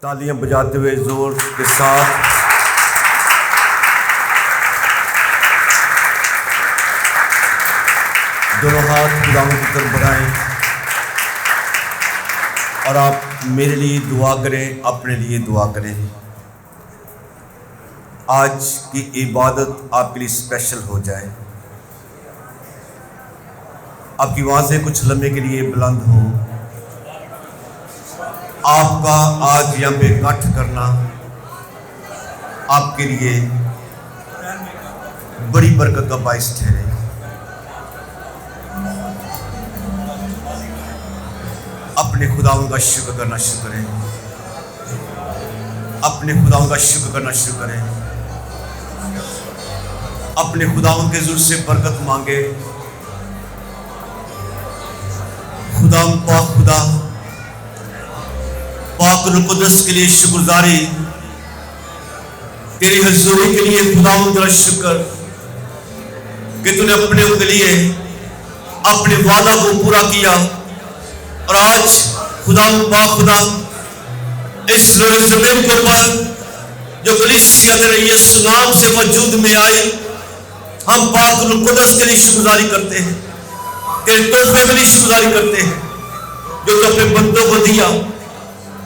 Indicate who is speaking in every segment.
Speaker 1: तालियां बजाते हुए जोर के साथ दोनों हाथ खुदावंद की तरफ बढ़ाएं और आप मेरे लिए दुआ करें, अपने लिए दुआ करें। आज की इबादत आपके लिए स्पेशल हो जाए। आपकी आवाज़ें कुछ लम्हे के लिए बुलंद हो। आपका आज यहाँ पे इकट्ठ करना आपके लिए बड़ी बरकत का बाइस ठहरे। अपने खुदावंद का शुक्र करना शुरू करें। अपने खुदावंद का शुक्र करना शुरू करें। अपने खुदावंद के ज़ुल्फ़ से बरकत मांगे। खुदा पाक रूह कुद्दस के लिए शुक्रगुजारी। तेरी हजूरी के लिए खुदावंद तेरा शुक्र कि तूने अपने उनके लिए अपने वादा को पूरा किया। और आज खुदा इस ज़मीन के ऊपर जो कलीसिया तेरे यीशु नाम से वजूद में आए, हम पाक रूह कुद्दस के लिए शुक्रगुजारी करते हैं। तेरे तोहफे के लिए शुक्रगुजारी करते हैं जो तू अपने बंदों को दिया,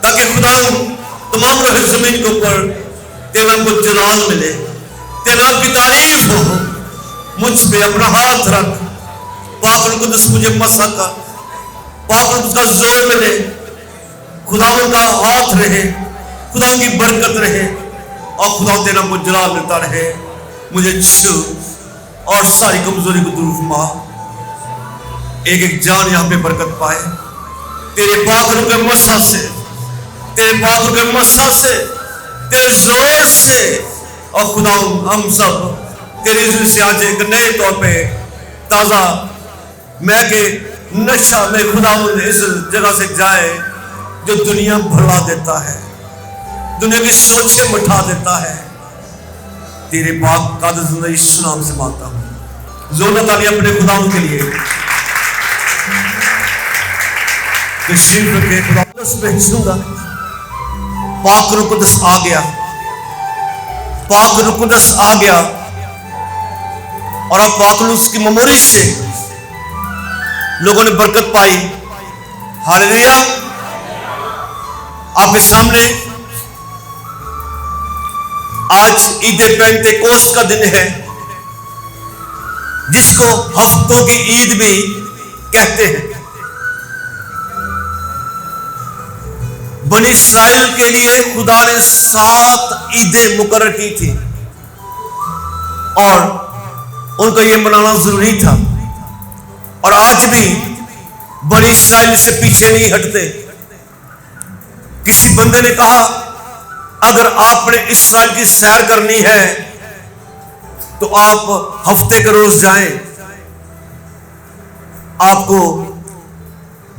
Speaker 1: ताकि खुदा तमाम रोह ज़मीन के ऊपर तेरे नाम को जलाल मिले, तेरे नाम की तारीफ हो। मुझ पे अपना हाथ रख, पाक रूह कुद्दस मुझे मसा कर, पाक रूह का जोर मिले, खुदा का हाथ रहे, खुदा की बरकत रहे और खुदा तेरे नाम को जलाल मिलता रहे। मुझे छू और सारी कमजोरी को दूर फरमा। एक एक जान यहाँ पे बरकत पाए तेरे पाक रूह के मसा से, तेरे पाक रूह के मसा से, तेरे जोर से। और खुदा हम सब तेरे ज़िक्र से आज एक नए तौर पे ताज़ा मैं के नशा में खुदा इस जगह से जाए जो दुनिया भुला देता है, दुनिया की सोचें मिटा देता है। तेरे पाक कादस यीशु नाम से मांगता हूँ। जोरदार तालियां अपने खुदा के लिए। तशरीफ रखे। खुदा भेजूंगा। पाक रूह कुद्दस आ गया, पाक रूह कुद्दस आ गया और अब पाक रूह की मेमोरी से लोगों ने बरकत पाई। हालेलुया। आपके सामने आज ईद पेंतेकोस्त का दिन है, जिसको हफ्तों की ईद भी कहते हैं। बनी इस्राइल के लिए खुदा ने 7 ईदें मुकर्रर की थी और उनका यह मनाना जरूरी था। और आज भी बनी इस्राइल से पीछे नहीं हटते। किसी बंदे ने कहा, अगर आपने इस्राइल की सैर करनी है तो आप हफ्ते के रोज जाएं, आपको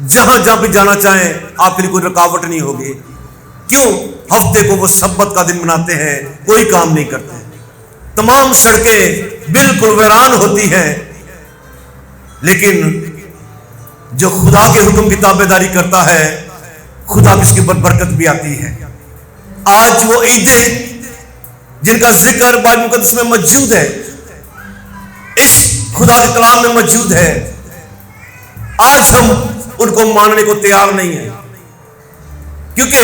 Speaker 1: जहां जहां भी जाना चाहें आपके लिए कोई रुकावट नहीं होगी। क्यों? हफ्ते को वो सब्बत का दिन मनाते हैं, कोई काम नहीं करते। तमाम सड़कें बिल्कुल वीरान होती हैं, लेकिन जो खुदा के हुक्म की ताबेदारी करता है, खुदा की उसके ऊपर बरकत भी आती है। आज वो ईदें जिनका जिक्र बाइबल मुकद्दस में मौजूद है, इस खुदा के कलाम में मौजूद है, आज हम उनको मानने को तैयार नहीं है, क्योंकि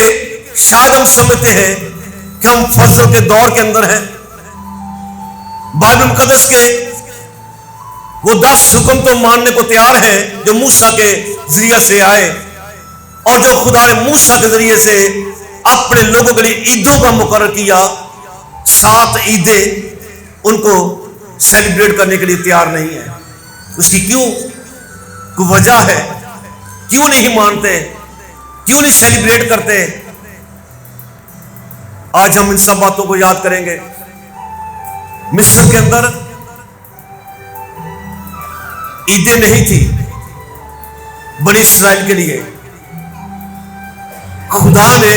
Speaker 1: शायद हम समझते हैं कि हम फजल के दौर के अंदर हैं। बाइबल मुकद्दस के वो 10 हुक्म तो मानने को तैयार हैं जो मूसा के जरिए से आए, और जो खुदा ने मूसा के जरिए से अपने लोगों के लिए ईदों का मुकर्रर किया, 7 ईदें उनको सेलिब्रेट करने के लिए तैयार नहीं है। उसकी क्यों? कोई वजह है। क्यों नहीं मानते? क्यों नहीं सेलिब्रेट करते? आज हम इन सब बातों को याद करेंगे। मिस्र के अंदर ईदें नहीं थी बनी इस्राइल के लिए। खुदा ने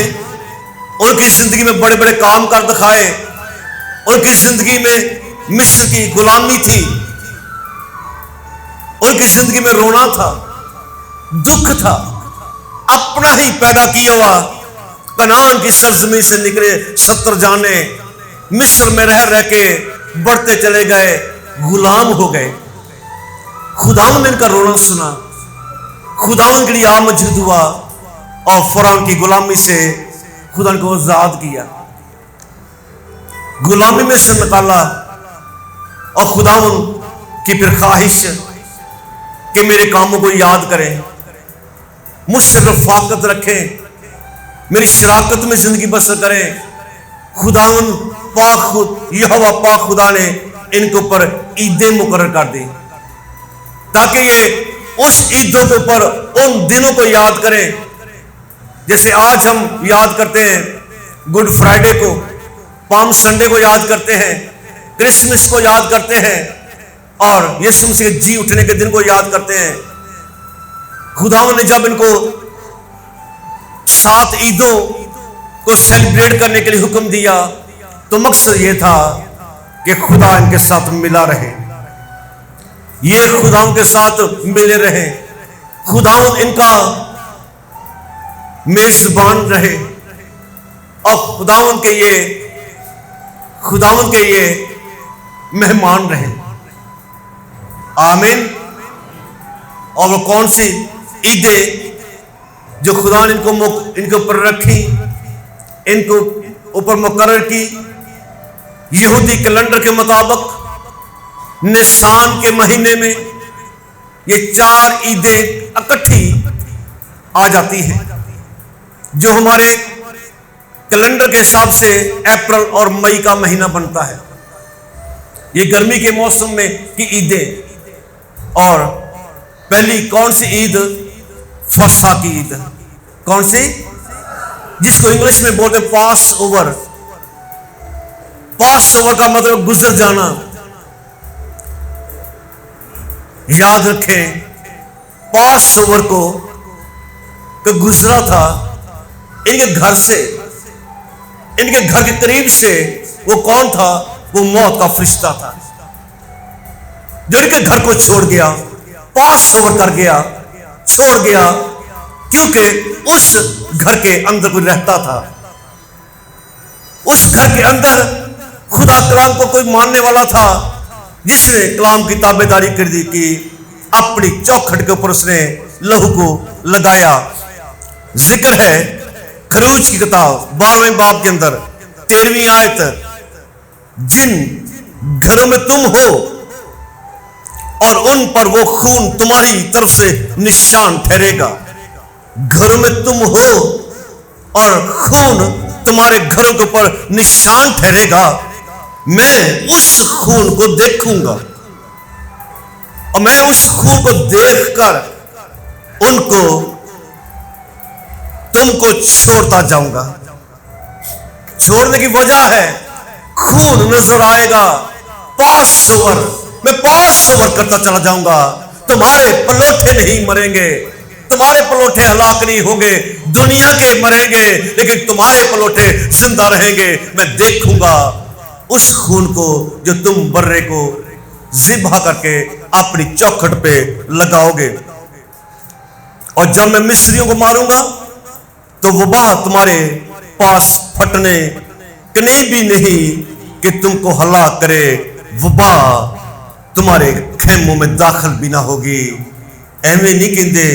Speaker 1: उनकी जिंदगी में बड़े बड़े काम कर दिखाए। उनकी जिंदगी में मिस्र की गुलामी थी, उनकी जिंदगी में रोना था, दुख था। अपना ही पैदा किया हुआ कनान की सरजमीन से निकले 70 जाने मिस्र में रह रह के बढ़ते चले गए, गुलाम हो गए। खुदावन ने इनका रोना सुना, खुदावन के लिए आमजद हुआ और फरौन की गुलामी से खुदा को आजाद किया, गुलामी में से निकाला। और खुदावन की फिर ख्वाहिश कि मेरे कामों को याद करें, मुझसे रफाकत रखें, मेरी शराकत में जिंदगी बसर करें। खुदावन पाक यहोवा पाक खुदा ने इनके ऊपर ईदें मुकर्रर कर दी ताकि ये उस ईदों के ऊपर उन दिनों को याद करें। जैसे आज हम याद करते हैं गुड फ्राइडे को, पाम संडे को याद करते हैं, क्रिसमस को याद करते हैं और यीशु मसीह के जी उठने के दिन को याद करते हैं। खुदावन ने जब इनको 7 ईदों को सेलिब्रेट करने के लिए हुक्म दिया तो मकसद यह था कि खुदा इनके साथ मिला रहे, ये खुदावन के साथ मिले रहे, खुदावन इनका मेजबान रहे और खुदावन के ये मेहमान रहे। आमीन। और वो कौन सी ईदें जो खुदा ने इनके ऊपर रखी, इनको ऊपर मुकर्रर की, यहूदी कैलेंडर के मुताबिक निसान के महीने में ये 4 ईदें इकट्ठी आ जाती हैं, जो हमारे कैलेंडर के हिसाब से अप्रैल और मई का महीना बनता है। ये गर्मी के मौसम में की ईदें। और पहली कौन सी ईद? फसह की ईद। कौन सी? जिसको इंग्लिश में बोलते पास ओवर। पास ओवर का मतलब गुजर जाना। याद रखें, पास ओवर को गुजरा था इनके घर से, इनके घर के करीब से। वो कौन था? वो मौत का फरिश्ता था जो इनके घर को छोड़ गया, पास ओवर कर गया, छोड़ गया, क्योंकि उस घर के अंदर कोई रहता था। उस घर के अंदर खुदा कलाम को कोई मानने वाला था, जिसने कलाम की ताबेदारी कर दी कि अपनी चौखट के ऊपर उसने लहू को लगाया। जिक्र है खरूज की किताब 12वें बाब के अंदर 13वीं आयत, जिन घरों में तुम हो और उन पर वो खून तुम्हारी तरफ से निशान ठहरेगा। घरों में तुम हो और खून तुम्हारे घरों के ऊपर निशान ठहरेगा। मैं उस खून को देखूंगा और मैं उस खून को देखकर तुमको छोड़ता जाऊंगा। छोड़ने की वजह है खून नजर आएगा, पास ओवर, मैं पास ओवर करता चला जाऊंगा। तुम्हारे पलोठे नहीं मरेंगे, तुम्हारे पलोठे हलाक नहीं होंगे, दुनिया के मरेंगे लेकिन तुम्हारे पलोठे जिंदा रहेंगे। मैं देखूंगा उस खून को जो तुम बर्रे को ज़िबह करके अपनी चौखट पे लगाओगे। और जब मैं मिस्रियों को मारूंगा तो वबा तुम्हारे पास फटने कहीं भी नहीं कि तुमको हलाक करे। वबा तुम्हारे खेमों में दाखिल भी ना होगी। एवं नहीं कहते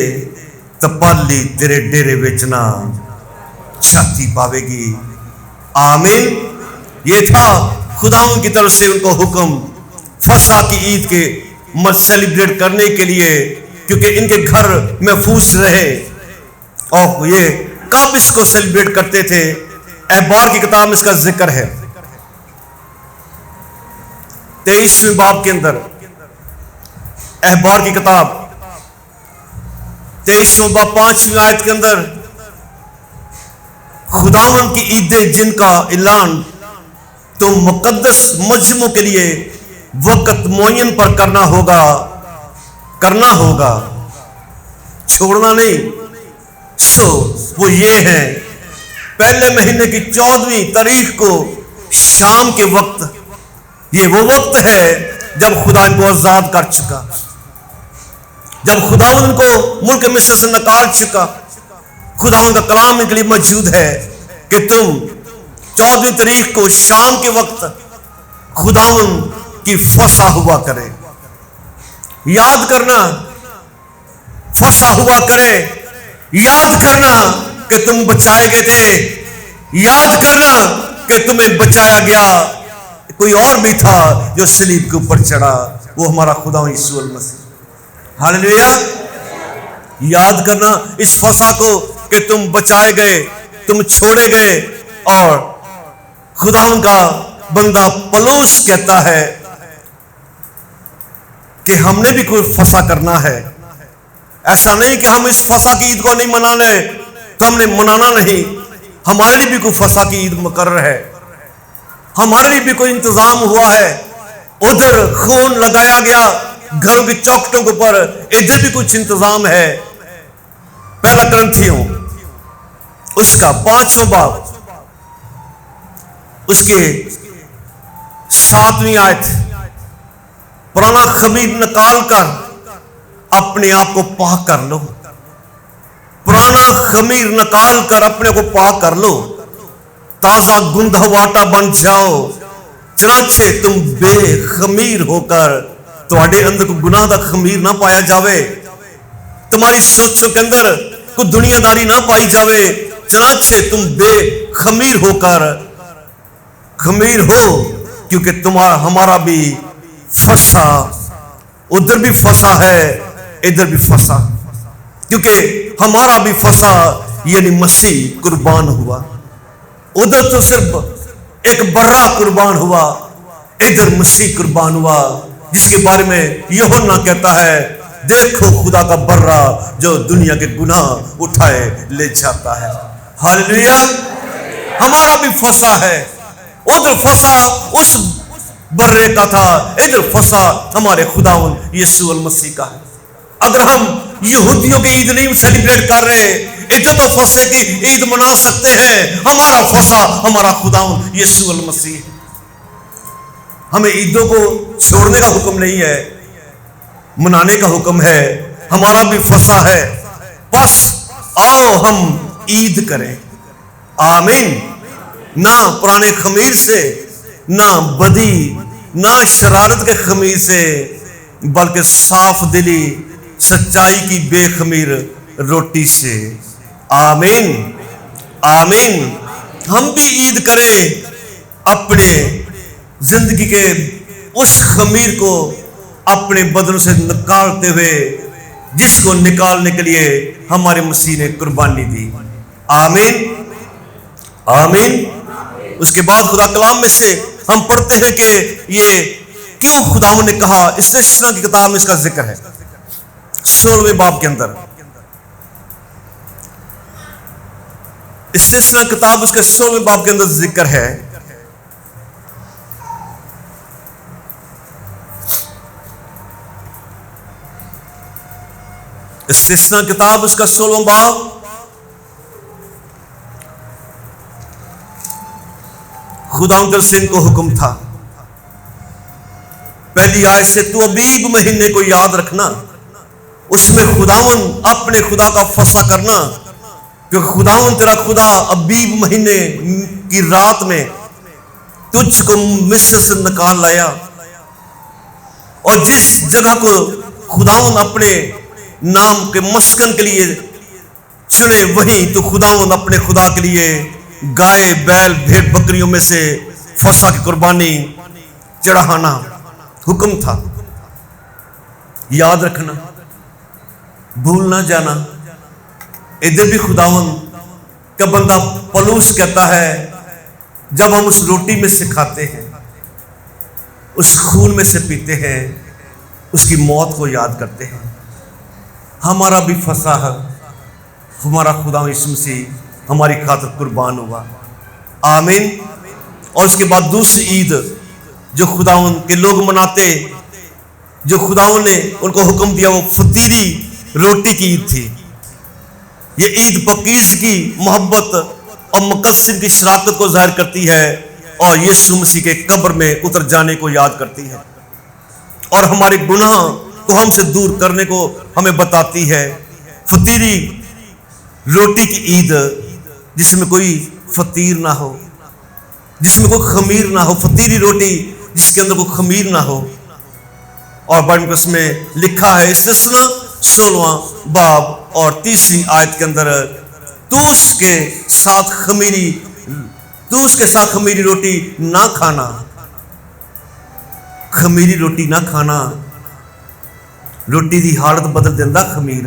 Speaker 1: तपाली तेरे डेरे बेचना छाती पावेगी। आमीन। ये था खुदावन की तरफ से उनको हुक्म फसह की ईद के मत सेलिब्रेट करने के लिए, क्योंकि इनके घर महफूज रहे और ये कब इसको सेलिब्रेट करते थे। एहबार की किताब में इसका जिक्र है 23वें बाब के अंदर। एहबार की किताब 23वां बाब 5वीं आयत के अंदर खुदावन की ईदें जिनका ऐलान तो मुकद्दस मजमों के लिए वक्त मुअय्यन पर करना होगा, छोड़ना नहीं। सो वो ये है, पहले महीने की 14वीं तारीख को शाम के वक्त, ये वो वक्त है जब खुदा इनको आजाद कर चुका, जब खुदा उनको मुल्क मिस्र से निकाल चुका। खुदा उनका कलाम इनके लिए मौजूद है। कि तुम 14वीं तारीख को शाम के वक्त खुदावन की फसा हुआ करे। याद करना, फसा हुआ करे। याद करना कि तुम बचाए गए थे। याद करना कि तुम्हें बचाया गया। कोई और भी था जो सलीब के ऊपर चढ़ा, वो हमारा खुदा यीशु मसीह। हालेलुया। याद करना इस फसा को कि तुम बचाए गए, तुम छोड़े गए। और खुदावन का बंदा पौलुस कहता है कि हमने भी कोई फसा करना है। ऐसा नहीं कि हम इस फसा की ईद को नहीं मनाने, तो हमने मनाना नहीं। हमारे लिए भी कोई फसा की ईद मुकर्रर है, हमारे लिए भी कोई इंतजाम हुआ है। उधर खून लगाया गया घरों की चौखटों के ऊपर, इधर भी कुछ इंतजाम है। पहला ग्रंथियों उसका 5वां बाब उसके 7वीं आयत, पुराना खमीर निकाल कर अपने आप को पाक कर लो। पुराना खमीर निकाल कर अपने को पाक कर लो, ताजा गुंदा वाटा बन जाओ। चनाचे तुम बेखमीर होकर तुम्हारे अंदर को गुनाह का खमीर ना पाया जावे, तुम्हारी सोचों के अंदर कोई दुनियादारी ना पाई जावे। चनाचे तुम बेखमीर होकर खमीर हो, क्योंकि तुम्हारा हमारा भी फसा, उधर भी फसा है, इधर भी फसा। क्योंकि हमारा भी फसा यानी मसीह कुर्बान हुआ। उधर तो सिर्फ एक बर्रा कुर्बान हुआ, इधर मसीह कुर्बान हुआ, जिसके बारे में यूहन्ना कहता है, देखो खुदा का बर्रा जो दुनिया के गुनाह उठाए ले जाता है। हालेलुया। हमारा भी फसा है। उधर फसा उस बर्रे का था, इधर फसा हमारे खुदावन यीशु मसीह का है। अगर हम यहूदियों की ईद नहीं सेलिब्रेट कर रहे, इधर तो फसे की ईद मना सकते हैं। हमारा फसा हमारा खुदावन यीशु मसीह। हमें ईदों को छोड़ने का हुक्म नहीं है, मनाने का हुक्म है। हमारा भी फसा है, बस आओ हम ईद करें। आमीन। ना पुराने खमीर से, ना बदी, ना शरारत के खमीर से, बल्कि साफ दिली सच्चाई की बेखमीर रोटी से। आमीन। आमीन। हम भी ईद करें अपने जिंदगी के उस खमीर को अपने बदन से निकालते हुए, जिसको निकालने के लिए हमारे मसीह ने कुर्बानी दी। आमीन। आमीन। उसके बाद खुदा कलाम में से हम पढ़ते हैं कि ये क्यों खुदावंद ने कहा। इस्तेशना की किताब में इसका जिक्र है 16वें बाब के अंदर। इस्तेशना किताब उसके 16वें बाब के अंदर जिक्र है। इस्तेशना किताब उसका 16वां बाब खुदावंद से इनको हुक्म था, पहली आयत से, तू अबीब महीने को याद रखना, उसमें खुदावंद अपने खुदा का फसा करना, क्योंकि खुदावंद तेरा खुदा अबीब महीने की रात में तुझको मिस्र से निकाल लाया। और जिस जगह को खुदावंद अपने नाम के मस्कन के लिए चुने, वहीं तो खुदावंद अपने खुदा के लिए गाय बैल भेड़ बकरियों में से फसा की कुर्बानी चढ़ाना हुक्म था। याद रखना, भूल ना जाना। इधर भी खुदावंद का बंदा पौलुस कहता है, जब हम उस रोटी में से खाते हैं, उस खून में से पीते हैं, उसकी मौत को याद करते हैं। हमारा भी फसा है, हमारा खुदा यीशु मसीह हमारी खातिर कुर्बान हुआ। आमीन। और उसके बाद दूसरी ईद जो खुदावंद के लोग मनाते, जो खुदावंद ने उनको हुक्म दिया, वो फतीरी रोटी की ईद थी। ये ईद पकीज की मोहब्बत और मुकस्सिम की शराकत को जाहिर करती है, और यीशु मसीह के कब्र में उतर जाने को याद करती है, और हमारे गुनाह को हमसे दूर करने को हमें बताती है। फतीरी रोटी की ईद, जिसमें कोई फतीर ना हो, जिसमें कोई खमीर ना हो, फतीरी रोटी जिसके अंदर कोई खमीर ना हो। और बाइबल में लिखा है इस्तिस्ना 16वां बाब और 3री आयत के अंदर, तू उसके साथ खमीरी रोटी ना खाना, खमीरी रोटी ना खाना। रोटी की हालत बदल देता खमीर,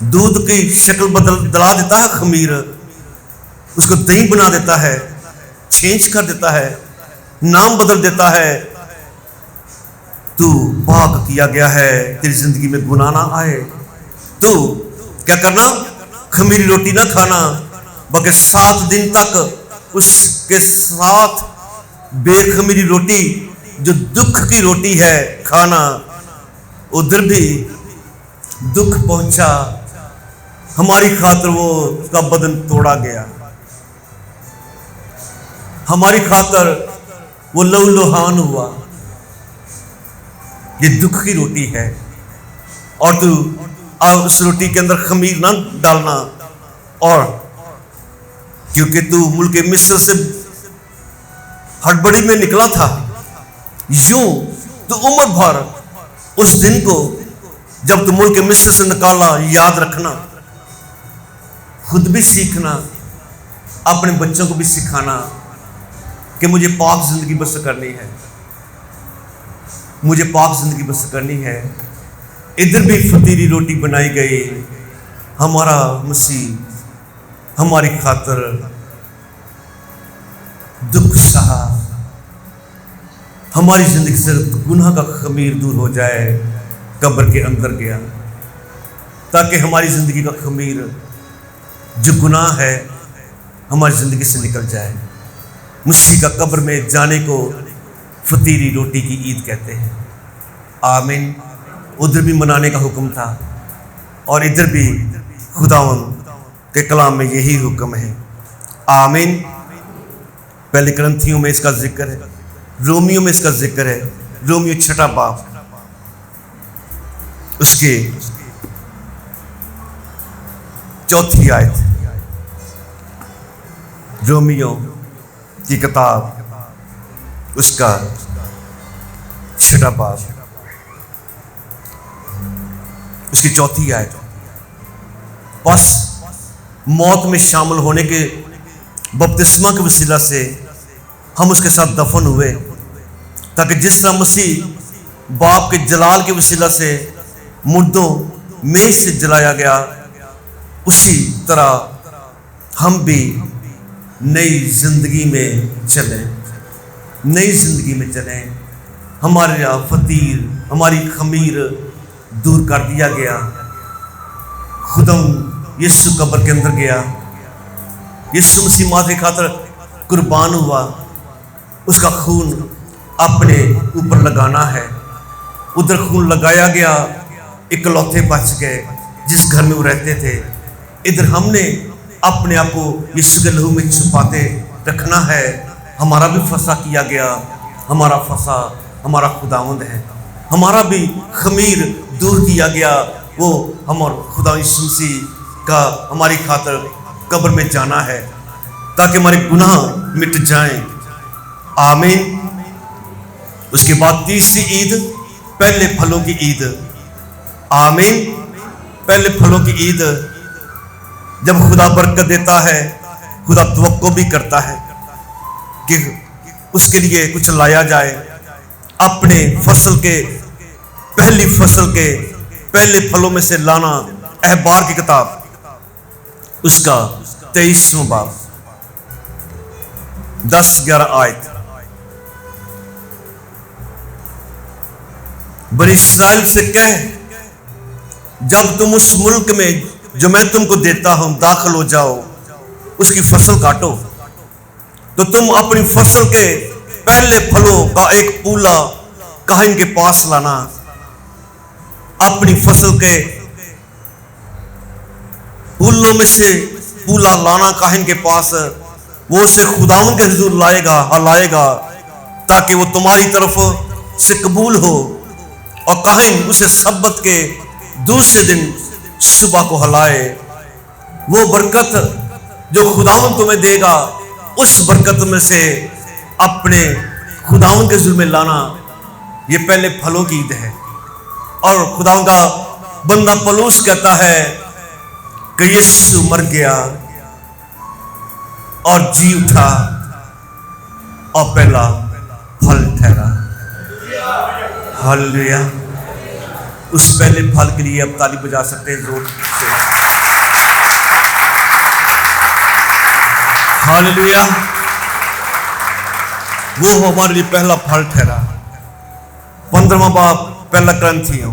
Speaker 1: दूध की शक्ल दिला देता है खमीर, उसको दही बना देता है, चेंज कर देता है, नाम बदल देता है। तू पाक किया गया है, तेरी जिंदगी में गुनाह ना आए। तू क्या करना, खमीरी रोटी ना खाना, बल्कि 7 दिन तक उसके साथ बेखमीरी रोटी जो दुख की रोटी है खाना। उधर भी दुख पहुंचा, हमारी खातिर वो उसका बदन तोड़ा गया, हमारी खातिर वो लहूलुहान हुआ। ये दुख की रोटी है और तू उस रोटी के अंदर खमीर ना डालना। और क्योंकि तू मुल्क मिस्र से हड़बड़ी में निकला था, यूं तो उम्र भर उस दिन को जब तू मुल्क मिस्र से निकाला याद रखना, खुद भी सीखना, अपने बच्चों को भी सिखाना कि मुझे पाक जिंदगी बसर करनी है, मुझे पाक जिंदगी बसर करनी है। इधर भी फतीरी रोटी बनाई गई, हमारा मसीह हमारी खातिर दुख सहा, हमारी जिंदगी से गुनाह का खमीर दूर हो जाए, कब्र के अंदर गया ताकि हमारी जिंदगी का खमीर जो गुनाह है हमारी जिंदगी से निकल जाए। मसीह का कब्र में जाने को फतीरी रोटी की ईद कहते हैं। आमीन। उधर भी मनाने का हुक्म था और इधर भी खुदावंद के कलाम में यही हुक्म है। आमीन। पहले ग्रंथियों में इसका जिक्र है, रोमियो में इसका जिक्र है। रोमियो 6 बाब उसके 4 आयत, रोमियो की किताब उसका 6 बाब उसकी 4 आयत। बस मौत में शामिल होने के बपतिस्मा के वसीला से हम उसके साथ दफन हुए, ताकि जिस तरह मसीह बाप के जलाल के वसीला से मुर्दों में से जलाया गया, उसी तरह हम भी नई जिंदगी में चलें, नई जिंदगी में चलें। हमारे फतीर, हमारी खमीर दूर कर दिया गया। खुदम यीशु कब्र के अंदर गया, यीशु मसीह माथे खातर कुर्बान हुआ, उसका खून अपने ऊपर लगाना है। उधर खून लगाया गया, इकलौते बच गए जिस घर में वो रहते थे। इधर हमने अपने आप को यीशु के लहू में छुपाते रखना है। हमारा भी फसा किया गया, हमारा फसा हमारा खुदावंद है, हमारा भी खमीर दूर किया गया। वो हमारा खुदा यीशु मसीह का हमारी खातर कब्र में जाना है ताकि हमारे गुनाह मिट जाएं। आमीन। उसके बाद 3री ईद, पहले फलों की ईद। आमीन। पहले फलों की ईद, जब खुदा बरकत देता है, खुदा तवक्को भी करता है कि उसके लिए कुछ लाया जाए। अपने फसल के, पहली फसल के पहले फलों में से लाना। अहबार की किताब उसका 23वां बाब 10-11 आयत। बनी इस्राएल से कह, जब तुम उस मुल्क में जो मैं तुमको देता हूं दाखिल हो जाओ, उसकी फसल काटो, तो तुम अपनी फसल के पहले फलों का एक पूला काहिन के पास लाना। अपनी फसल के फूलों में से पूला लाना काहिन के पास, वो उसे खुदावंद के हुजूर लाएगा ताकि वो तुम्हारी तरफ से कबूल हो। और काहिन उसे सब्बत के दूसरे दिन सुबह को हलाए। वो बरकत जो खुदावन तुम्हें देगा उस बरकत में से अपने खुदावन के जुल्म में लाना, ये पहले फलों की ईद है। और खुदावन का बंदा पौलुस कहता है कि यीशु मर गया और जी उठा और पहला फल ठहरा। हालेलुया। उस पहले फल के लिए अब ताली बजा सकते हैं जोर से। हालेलुया। वो हमारे लिए पहला फल ठहरा। 15वां बाब पहला क्रंथियों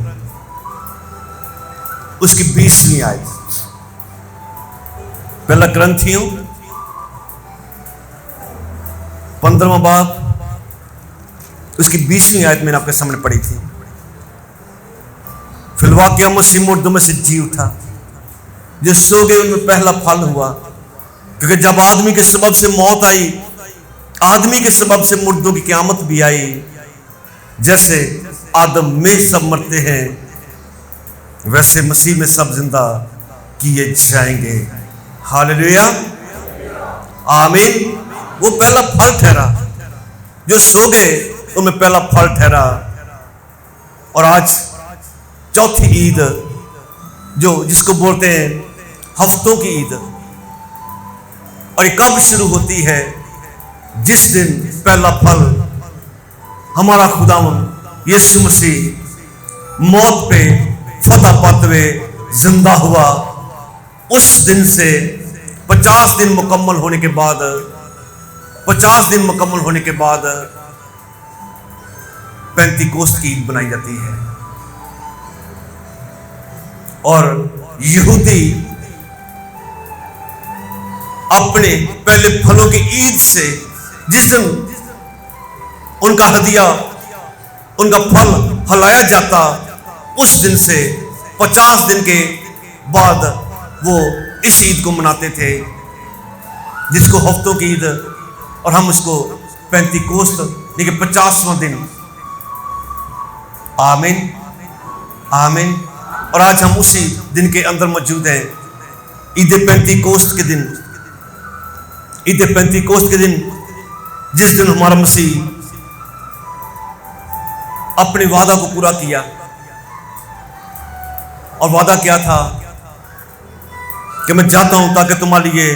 Speaker 1: उसकी 20वीं आयत। पहला क्रंथियों 15वां बाब उसकी 20वीं आयत मैंने आपके सामने पढ़ी थी। फिलवाकिया मसीह मुर्दों में से जी उठा, जो सो गए उनमें पहला फल हुआ। क्योंकि जब आदमी के सबब से मौत आई, आदमी के सबब से मुर्दों की क़यामत भी आई। जैसे आदम में सब मरते हैं, वैसे मसीह में सब जिंदा किए जाएंगे। हालेलुया, आमीन। वो पहला फल ठहरा, जो सो गए उनमें पहला फल ठहरा। और आज चौथी ईद, जो जिसको बोलते हैं हफ्तों की ईद, और ये कब शुरू होती है? जिस दिन पहला फल हमारा खुदावन यीशु मसीह मौत पे फतह पाते हुए जिंदा हुआ। उस दिन से 50 दिन मुकम्मल होने के बाद, 50 दिन मुकम्मल होने के बाद पेंतीकोस्त की ईद बनाई जाती है। और यहूदी अपने पहले फलों की ईद से, जिस दिन उनका हदिया, उनका फल फलाया जाता, उस दिन से 50 दिन के बाद वो इस ईद को मनाते थे, जिसको हफ्तों की ईद, और हम उसको पेंतीकोस्त यानी 50वां दिन। आमीन, आमीन। और आज हम उसी दिन के अंदर मौजूद हैं। ईद पेंतीकोस्त के दिन, ईद पेंतीकोस्त के दिन, जिस दिन हमारा मसीह अपने वादा को पूरा किया। और वादा क्या था? कि मैं जाता हूं ताकि तुम्हारे लिए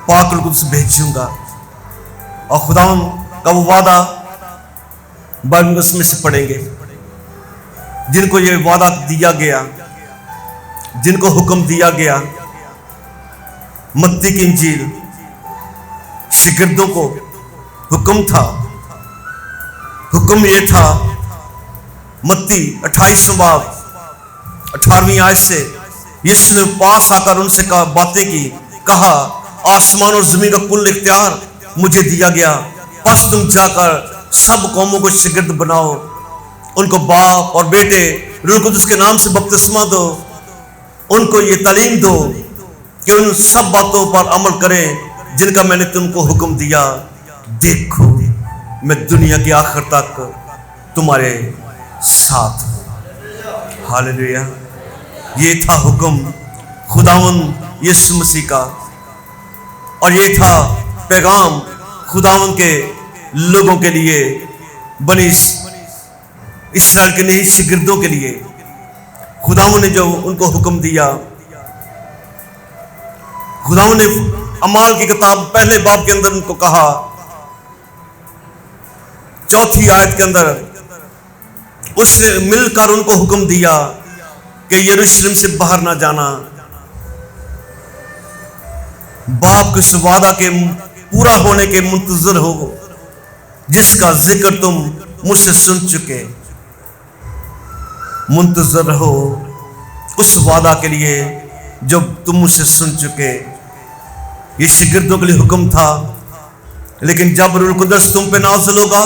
Speaker 1: पाक कुद्स भेजूंगा। और खुदावन का वो वादा बाइबल में से पढ़ेंगे, जिनको ये वादा दिया गया, जिनको हुक्म दिया गया। मत्ती की इंजील शिगिर्दों को हुक्म था, हुक्म ये था, मत्ती 28वां बाब 18वीं आयत से, यीशु ने पास आकर उनसे बातें की, कहा आसमान और जमीन का कुल इख्तियार मुझे दिया गया, बस तुम जाकर सब कौमों को शिगिर्द बनाओ, उनको बाप और बेटे रूह कुद्स के नाम से बपतिस्मा दो, उनको ये तालीम दो कि उन सब बातों पर अमल करें जिनका मैंने तुमको हुक्म दिया। देखो मैं दुनिया के आखिर तक तुम्हारे साथ हूं। हालेलुया। ये था हुक्म खुदावन यीशु मसीह का, और ये था पैगाम खुदावन के लोगों के लिए, बनी इस्राएल के नहीं शिगिर्दों के लिए। खुदावन ने जो उनको हुक्म दिया, खुदावन ने अमाल की किताब पहले बाब के अंदर उनको कहा, 4थी आयत के अंदर उसने मिलकर उनको हुक्म दिया कि यरूशलेम से बाहर ना जाना, बाप के उस वादा के पूरा होने के मुंतजर हो, जिसका जिक्र तुम मुझसे सुन चुके। मुंतजर रहो उस वादा के लिए जो तुम मुझसे सुन चुके। ये शिगिर्दों के लिए हुक्म था। लेकिन जब रूह कुद्स तुम पे नाज़िल होगा,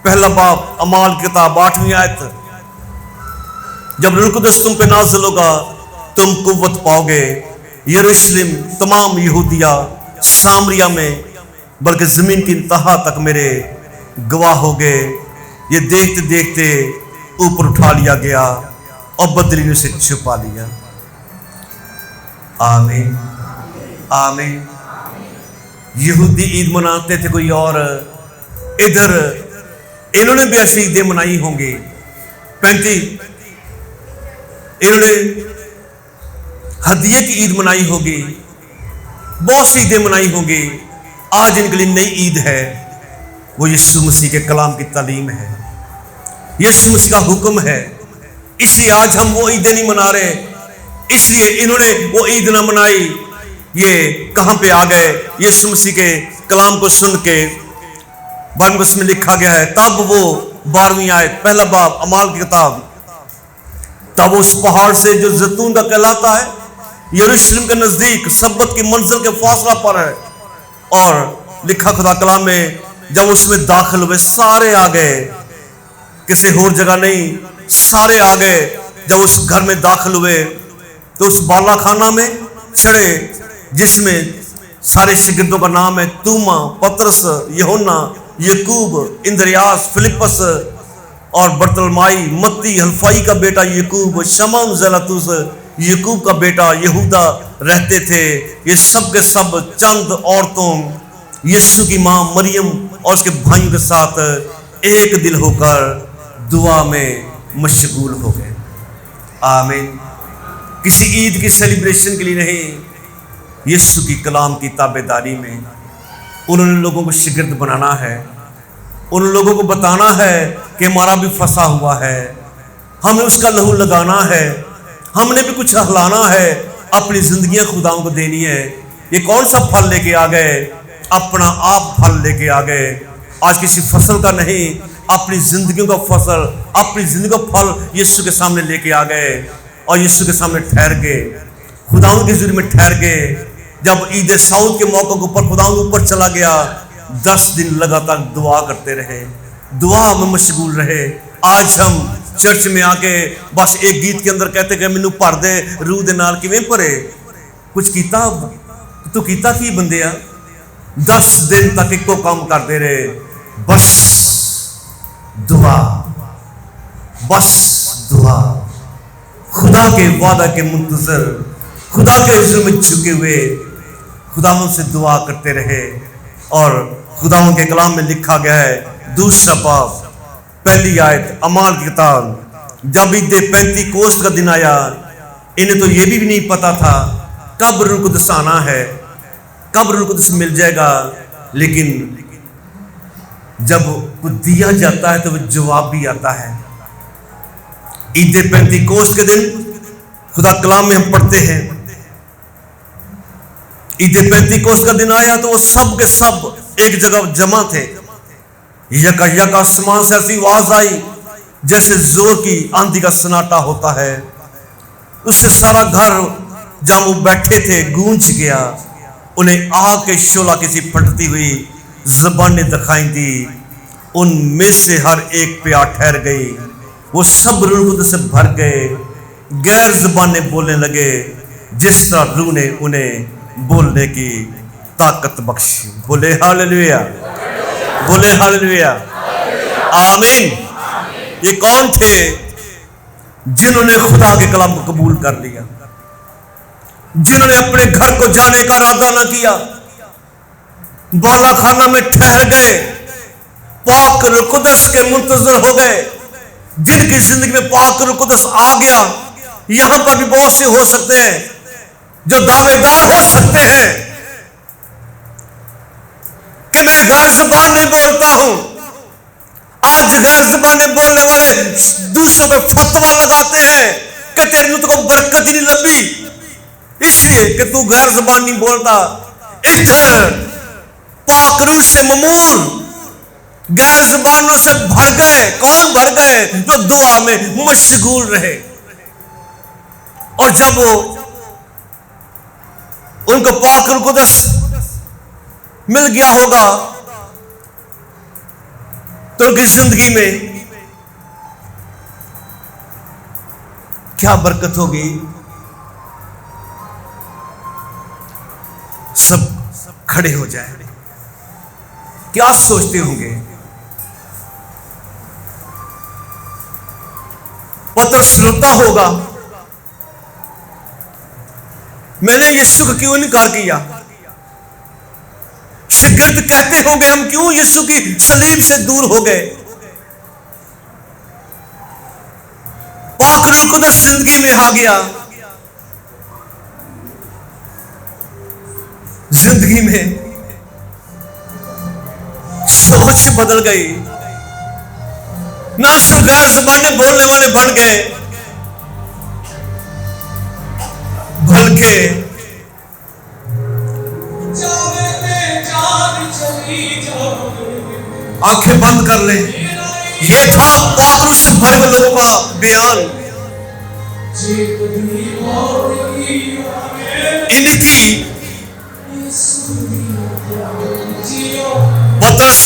Speaker 1: पहला बाब अमाल किताब 8वीं आयत, जब रूह कुद्स तुम पे नाज़िल होगा तुम कुव्वत पाओगे। यरूशलेम, तमाम यहूदिया, सामरिया में, बल्कि जमीन की इंतहा तक मेरे गवाह हो गए। ये देखते देखते ऊपर उठा लिया गया और बदली ने उसे छुपा लिया। आमीन, आमीन। यहूदी ईद मनाते थे कोई और, इधर इन्होंने भी ऐसी ईदें मनाई होंगी। 35 इन्होंने हदिये की ईद मनाई होगी, बहुत सी ईदें मनाई होंगी। आज इनके लिए नई ईद है, वो यीशु मसीह के कलाम की तालीम है, यीशु मसीह का हुक्म है। इसलिए आज हम वो ईदें नहीं मना रहे, इसलिए इन्होंने वो ईद ना मनाई। ये कहां पे आ गए? यीशु मसीह के कलाम को सुन के बाइबल में लिखा गया है, तब वो 12वीं आयत, पहला बाब अमाल की किताब, तब उस पहाड़ से जो जैतून का कहलाता है, यरूशलेम के नजदीक सब्बत की मंजिल के फासला पर है, और लिखा खुदा कलाम में, जब उसमें दाखिल हुए सारे आ गए, किसी और जगह नहीं, सारे आ गए। जब उस घर में दाखिल हुए तो उस बाला खाना में चढ़े जिसमें सारे शिगिर्दों का नाम है, तूमा, पतरस, यूहन्ना, याकूब, इंद्रियास, फिलिप्पस और बरतलमाई, मत्ती हल्फाई का बेटा याकूब, शमौन ज़ेलोतेस याकूब का बेटा यहूदा रहते थे। ये सब के सब चंद औरतों यीशु की मां मरियम और उसके भाइयों के साथ एक दिल होकर दुआ में मशगूल हो गए। आमीन। किसी ईद की सेलिब्रेशन के लिए नहीं, यीशु की कलाम की ताबेदारी में उन्होंने लोगों को शिगिर्द बनाना है, उन लोगों को बताना है कि हमारा भी फंसा हुआ है, हमें उसका लहू लगाना है, हमने भी कुछ हलाना है, अपनी जिंदगियां खुदाओं को देनी है। ये कौन सा फल लेके आ गए? अपना आप फल लेके आ गए। आज किसी फसल का नहीं, अपनी जिंदगियों का फसल, अपनी जिंदगी का फल यीशु के सामने लेके आ गए और यीशु के सामने ठहर गए, खुदाओं के जुर्म में ठहर गए। जब ईद सऊद के मौके के ऊपर खुदाओं के ऊपर चला गया, 10 दिन लगातार दुआ करते रहे, दुआ में मशगूल रहे। आज हम चर्च में आके बस एक गीत के अंदर कहते कि मैनू भर दे रूह दे नाल, किवें भरे? कुछ कीता तू कीता की बंदिया? 10 दिन तक एको काम करते रहे, बस दुआ, बस दुआ। खुदा के वादा के मुंतजर, खुदा के हुजूर में झुके हुए खुदाओं से दुआ करते रहे। और खुदाओं के कलाम में लिखा गया है, दूसरा बाब पहली आयत अमाल की किताब, जब ईद 35 कोस का दिन आया, इन्हें तो ये भी नहीं पता था कब रूह कुदस आना है, कब रूह कुदस मिल जाएगा। लेकिन जब वो दिया जाता है तो वो जवाब भी आता है। ईद 35 कोस के दिन खुदा कलाम में हम पढ़ते हैं, ईद 35 कोस का दिन आया तो वो सब के सब एक जगह जमा थे। यका आसमान से ऐसी आवाज आई जैसे जोर की आंधी का सन्नाटा होता है, उससे सारा घर जहां वो बैठे थे गूंज गया। उन्हें आग के शोला किसी फटती हुई ज़बानें दिखाई दी, उनमें से हर एक पे आ ठहर गई। वो सब रूह कुदस से भर गए, गैर ज़बानें बोलने लगे जिस तरह रूह ने उन्हें बोलने की ताकत बख्शी। बोले हालेलुया, बोले हालेलुया, आमीन। ये कौन थे? जिन्होंने खुदा के कलाम को कबूल कर लिया, जिन्होंने अपने घर को जाने का इरादा न किया, बाला खाना में ठहर गए, पाक रूह कुदस के मुंतजर हो गए। जिनकी जिंदगी में पाक रूह कुदस आ गया, यहां पर भी बहुत से हो सकते हैं जो दावेदार हो सकते हैं कि मैं गैर ज़बान नहीं बोलता हूं। आज गैर ज़बान बोलने वाले दूसरों पे फतवा लगाते हैं कि तेरे मुंह को बरकत ही नहीं लगी, इसलिए कि तू गैर ज़बान नहीं बोलता। इधर पाक रूह से ममूर गैर ज़बानों से भर गए। कौन भर गए? जो दुआ में मशगूल रहे। और जब वो उनको पाक रूह कुदस मिल गया होगा तो उनकी जिंदगी में क्या बरकत होगी? सब खड़े हो जाए। क्या सोचते होंगे? पतरस रोता होगा, मैंने यीशु का क्यों इनकार किया? गिरद कहते होंगे हम क्यों यीशु की सलीब से दूर हो गए। पाक रूह कुदस जिंदगी में आ गया, जिंदगी में सोच बदल गई, ना सिर्फ गैर ज़बानें बोलने वाले बन गए, बल्कि आंखें बंद कर ले। ये था पाक रूह से भरे हुए लोगों का बयान। इनकी पतरस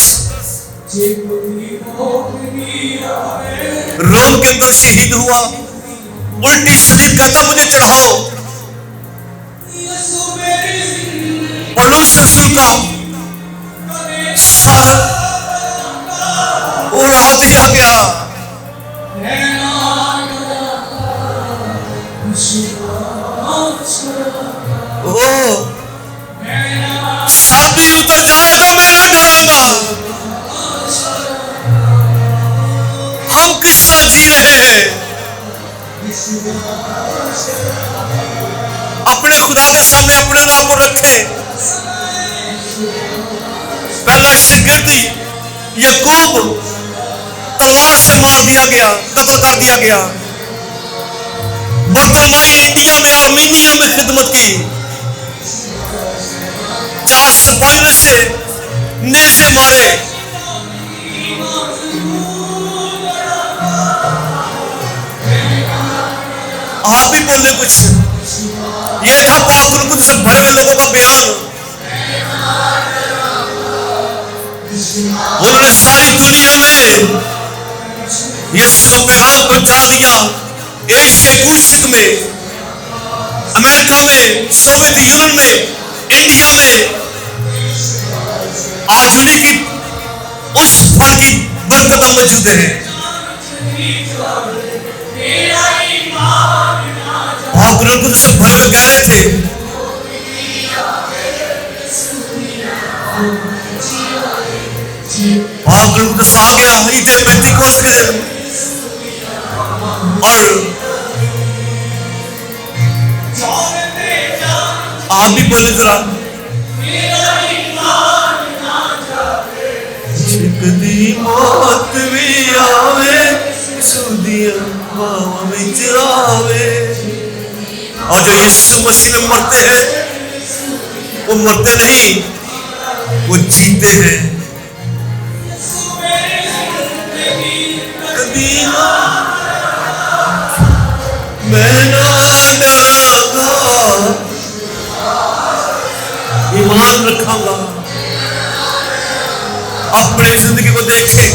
Speaker 1: रोम के अंदर शहीद हुआ, उल्टी सलीब कहता मुझे चढ़ाओ। पौलुस रसूल का सर उड़ा दिया गया। सर भी उतर जाए तो मैं ना डरूंगा। हम किस तरह जी रहे हैं, अपने खुदा के सामने अपने आप को रखें। पहला शागिर्द याकूब तलवार से मार दिया गया, कत्ल कर दिया गया। बर्तनबाई इंडिया में आर्मीनिया में खिदमत की, 4 सिपाहियों से नेज़े मारे। आप भी बोल दें कुछ। ये था पाक रूह से भरे हुए लोगों का बयान। उन्होंने सारी दुनिया में यीशु का पैगाम पहुंचा दिया। एशिया क्रूसिक में, अमेरिका में, सोवियत यूनियन में, इंडिया में आज उन्हीं की उस फल की बरकत मौजूद है। पाक रूह से भरे हुए कह रहे थे, पाक रूह आ गया ईद पेंटिकोस्त के दिन। और आप भी बोले जरा, मौत भी आवे सुदिया में चरावे। और जो यीशु मसीह में मरते हैं वो मरते नहीं, वो जीते हैं। मैं ना डरांगा, ईमान रखांगा, अपनी जिंदगी को देखें।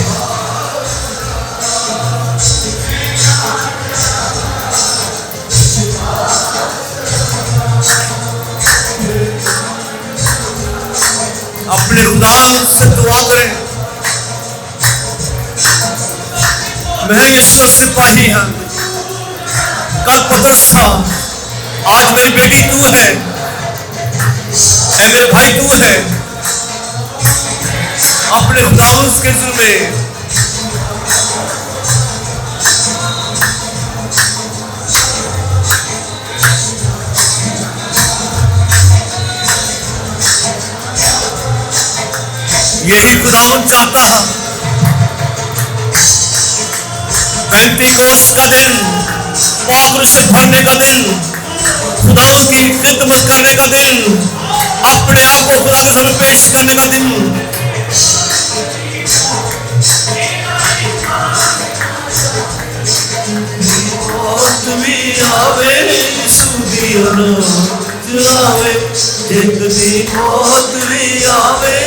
Speaker 1: अपने खुदा से दुआ करें, मैं यीशु सिपाही हूं। कल पतरस था, आज मेरी बेटी तू है, मेरे भाई तू है। अपने खुदा के जुर्मे यही खुदावन चाहता है। पेंटिकोस्त का दिन, पाक रूह से भरने का दिन, खुदावन की खिदमत करने का दिन, अपने आप को खुदा के सामने पेश करने का दिन। मौत भी आवे सुदिया न चुरावे, एक दिन मौत भी आवे।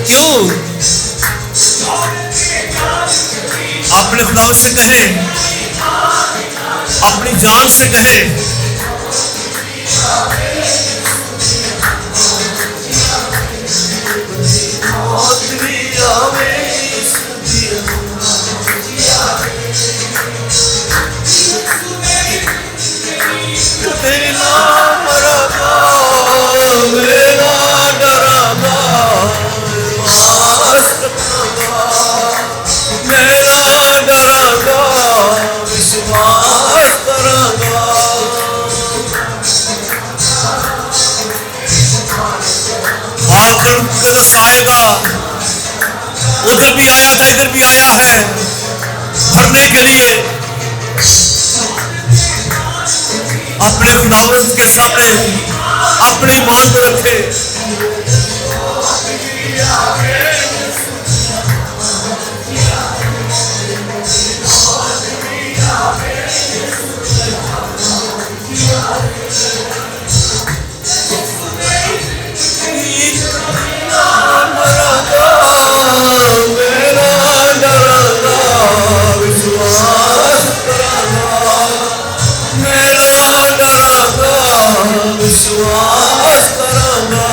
Speaker 1: क्यों? अपने खुदा से कहें, अपनी जान से कहें, मौत भी आवे तेरे नाम रखा कदस आएगा। उधर भी आया था, इधर भी आया है भरने के लिए। अपने खुदावंद के सामने अपने ईमान को रखे। विश्वास करांगा।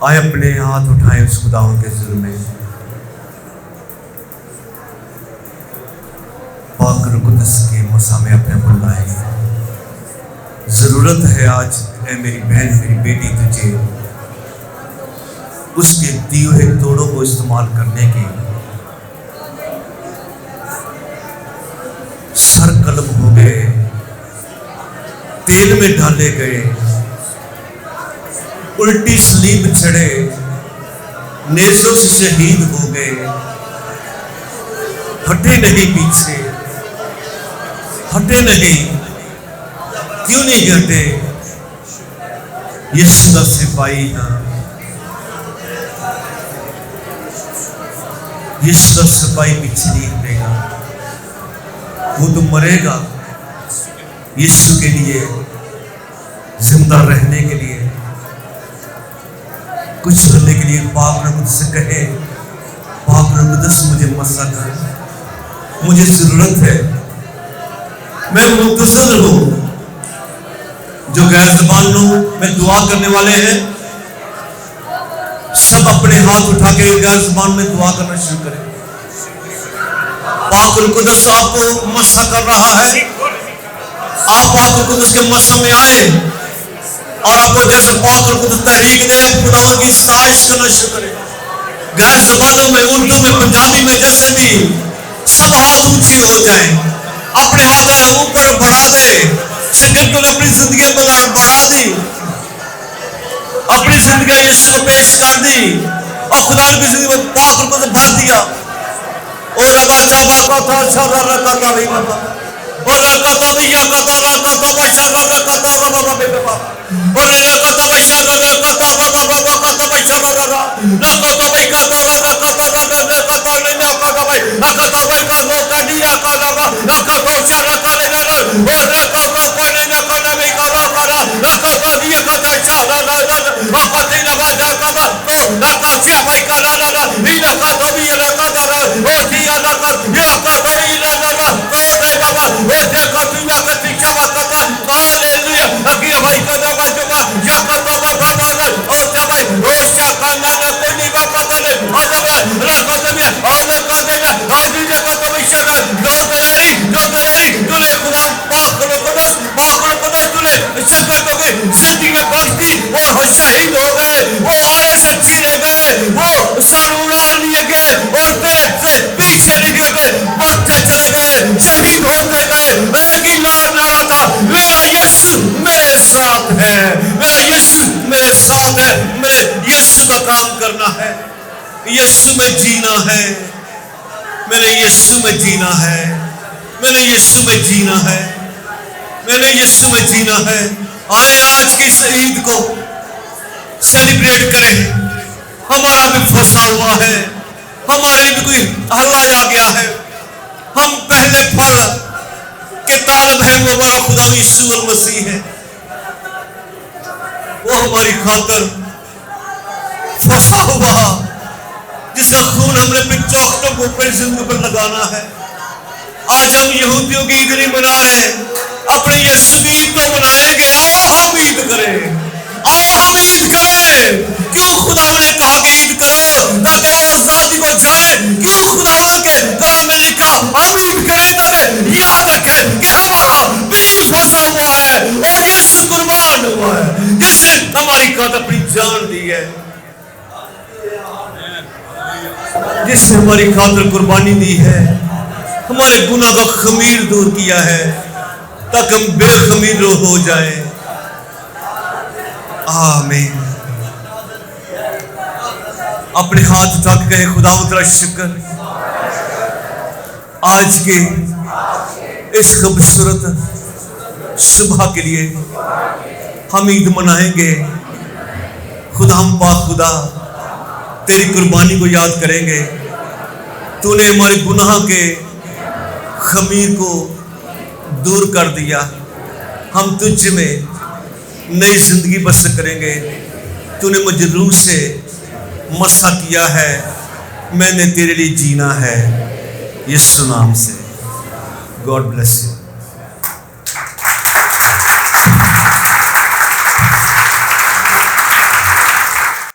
Speaker 1: आए अपने हाथ उठाए उस खुदावंद के हुजूर में। पाक रूह कुद्दस के मसा में अपने बुलाए। जरूरत है आज है मेरी बहन, मेरी बेटी, तुझे उसके दिए हुए तोड़ों को इस्तेमाल करने की। सर कलम हो गए, तेल में डाले गए, उल्टी सलीब चढ़े, नेज़ों से शहीद हो गए, हटे नहीं पीछे, हटे नहीं। क्यों नहीं हटे? यीशु का सिपाही है, यीशु का सिपाही पीछे नहीं हटेगा। वो तो मरेगा यीशु के लिए, जिंदा रहने के लिए, कुछ करने के लिए। पाक रूह कुद्दस से कहे, पाक रूह कुद्दस मुझे मसा कर, मुझे जरूरत है। मैं मुंतज़िर हूं। जो गैर ज़बान लोग में दुआ करने वाले हैं, सब अपने हाथ उठा के गैर ज़बान में दुआ करना शुरू करें। पाक रूह कुद्दस आपको मसा कर रहा है। आप पाक रूह कुद्दस के मसा में आए और आपको जैसे पाक रूह कुद्दस तहरीक दे, खुदावंद की साजिश करना शुरू करें। गैर ज़बानों में, उर्दू में, पंजाबी में, जैसे भी, सब हाथ ऊंचे हो जाएं। अपने हाथ ऊपर बढ़ा दे। सिकंदर ने अपनी जिंदगी को बढ़ा दी, अपनी जिंदगी यीशु को पेश कर दी और खुदा की जिंदगी में पाक रूह कुद्दस भर दिया। और रगा चाबा का था शर्रा रखा था नहीं बता, और रखा था नहीं या कता रखा था बशर्रा रखा था रबा रबे बाबा, और रखा था बशर्रा रखा था रबा रबा कता बशर्रा रखा था भाई कता रखा था रखा था नहीं रखा था भाई रखा था भाई का नो का दिया का रबा रखा था शर्रा का नहीं रखा, और रखा था कोई नहीं रखा ना भी का रखा रखा था दिया का शर्रा रखा रखा नहीं रखा रखा था तो रखा से भाई का रखा नहीं रखा तो भी रखा था और दिया रखा या का तो नहीं रखा तो दे बाबा वो देखो दुनिया का शिक्षा वाकता हालेलुया अभी भाई का बाबा जो या का बाबा बाबा ओ जब ओ शाखा ना कोई नहीं बाबा ने ओ जब रखो तो भी और का देना और भी जगह तो विषय दो तैयारी तूने खुदा पाक रूह कुद्दस तूने शिरकत हो गई, जिंदगी में बढ़ती और शहीद हो गए, वो आए से छीने गए, वो सर उड़ा लिए गए और पेट से पीछे नहीं हटे, बढ़ते चले गए, शहीद होते गए। एक ही नारा था, मेरा यीशु मेरे साथ है, मेरा यीशु मेरे साथ है। मेरे यीशु का काम करना है, यीशु में जीना है, मेरे यीशु में जीना है, मेरे यीशु में जीना है, मेरे यीशु में जीना है। आए आज की ईद को सेलिब्रेट करें। हमारा भी फंसा हुआ है, हमारे भी कोई हल्ला आ गया है। हम पहले फल के तालब है, वो हमारा खुदा यीशु मसीह है। वो हमारी खातर फंसा हुआ, जिसका खून हमने अपने चौखटों को ऊपर जिंदगी पर लगाना है। आज हम यहूदियों की ईद नहीं मना रहे, अपने यीशु की ईद को मनाएंगे। आओ हम ईद करें, आओ हम ईद करें। क्यों खुदा ने कहा कि ईद करो ताकि आजादी को जाए? क्यों खुदा के कलाम में लिखा हम ईद करें ताकि याद रखें कि हमारा भी फंसा हुआ है और यीशु कुर्बान हुआ है, जिसने हमारी खातिर अपनी जान दी है। जिसने हमारी खातिर कुर्बानी दी है, हमारे गुनाह का खमीर दूर किया है ताकि हम बेखमीर हो जाए। आमीन। अपने हाथ उठा के कहे, खुदावंद तेरा शुक्र आज के इस खूबसूरत सुबह के लिए हम ईद मनाएंगे। खुदा हम पाक खुदा तेरी कुर्बानी को याद करेंगे। तूने हमारे गुनाह के खमीर को दूर कर दिया। हम तुझ में नई जिंदगी बसर करेंगे। तूने मुझे रूह से मसा किया है, मैंने तेरे लिए जीना है। यीशु नाम से। God bless you.